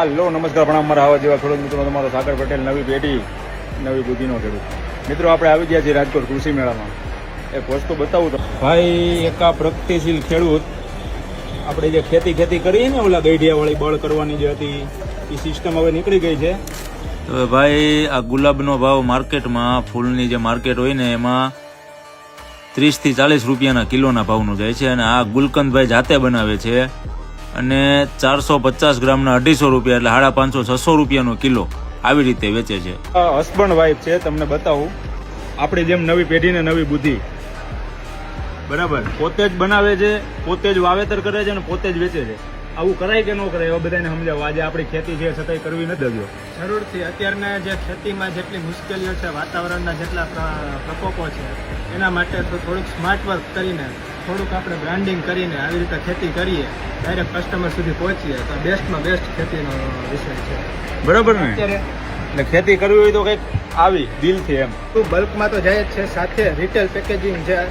Hello નમસ્કાર પ્રણામ મારા આવા જેવા ખેડૂત મિત્રો તમારો સાગર પટેલ નવી પેઢી નવી બુદ્ધિનો ખેડૂત મિત્રો આપણે આવી ગયા છીએ રાજકોટ કૃષિ મેળામાં એક વસ્તુ બતાવું તો ભાઈ એક આ પ્રગતિશીલ ખેડૂત આપણે જે ખેતી કરીએ ને ઓલા ગઈઢિયાવાળી બળ કરવાની જે હતી એ સિસ્ટમ હવે નીકળી ગઈ છે. તો ભાઈ આ ગુલાબનો ભાવ માર્કેટમાં ફૂલની જે માર્કેટ હોય ને એમાં 30 થી 40 રૂપિયાના કિલોના ભાવનું જાય છે અને આ ગુલકંદભાઈ જાતે બનાવે છે અને 450 ગ્રામના 250 રૂપિયા એટલે 550-600 રૂપિયાનો કિલો આવી રીતે વેચે છે. હસબન્ડ વાઇફ છે, તમને બતાવું આપણી જેમ નવી પેઢી ને નવી બુદ્ધિ બરાબર પોતે જ બનાવે છે, પોતે જ વાવેતર કરે છે અને પોતે જ વેચે છે. આવું કરાય કે ન કરાય એવા બધાને સમજાવો. આજે આપણી ખેતી છે છતાંય કરવી નથી દેજો. જરૂરથી અત્યારના જે ખેતીમાં જેટલી મુશ્કેલીઓ છે, વાતાવરણના જેટલા પ્રકોપો છે, એના માટે તો થોડુંક સ્માર્ટ વર્ક કરીને થોડુંક આપણે બ્રાન્ડિંગ કરીને આવી રીતે ખેતી કરીએ, ડાયરેક્ટ કસ્ટમર સુધી પહોંચીએ તો બેસ્ટમાં બેસ્ટ ખેતીનો વિષય છે. બરાબર ને? અત્યારે એટલે ખેતી કરવી હોય તો કંઈક આવી દિલથી એમ બલ્કમાં તો જાય જ છે, સાથે રિટેલ પેકેજિંગ જે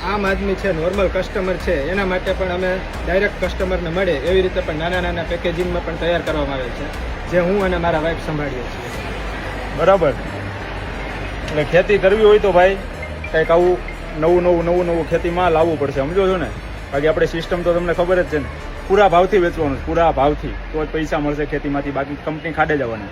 આમ આદમી છે, નોર્મલ કસ્ટમર છે, એના માટે પણ અમે ડાયરેક્ટ કસ્ટમરને મળે એવી રીતે પણ નાના પેકેજિંગમાં પણ તૈયાર કરવામાં આવે છે, જે હું અને મારા વાઇફ સંભાળીએ છીએ. બરાબર. એટલે ખેતી કરવી હોય તો ભાઈ કંઈક આવું નવું ખેતીમાં લાવવું પડશે, સમજો છો ને? બાકી આપણે સિસ્ટમ તો તમને ખબર જ છે ને, પૂરા ભાવથી વેચવાનું, પૂરા ભાવથી તો જ પૈસા મળશે ખેતીમાંથી, બાકી કંપની ખાડે જવાની.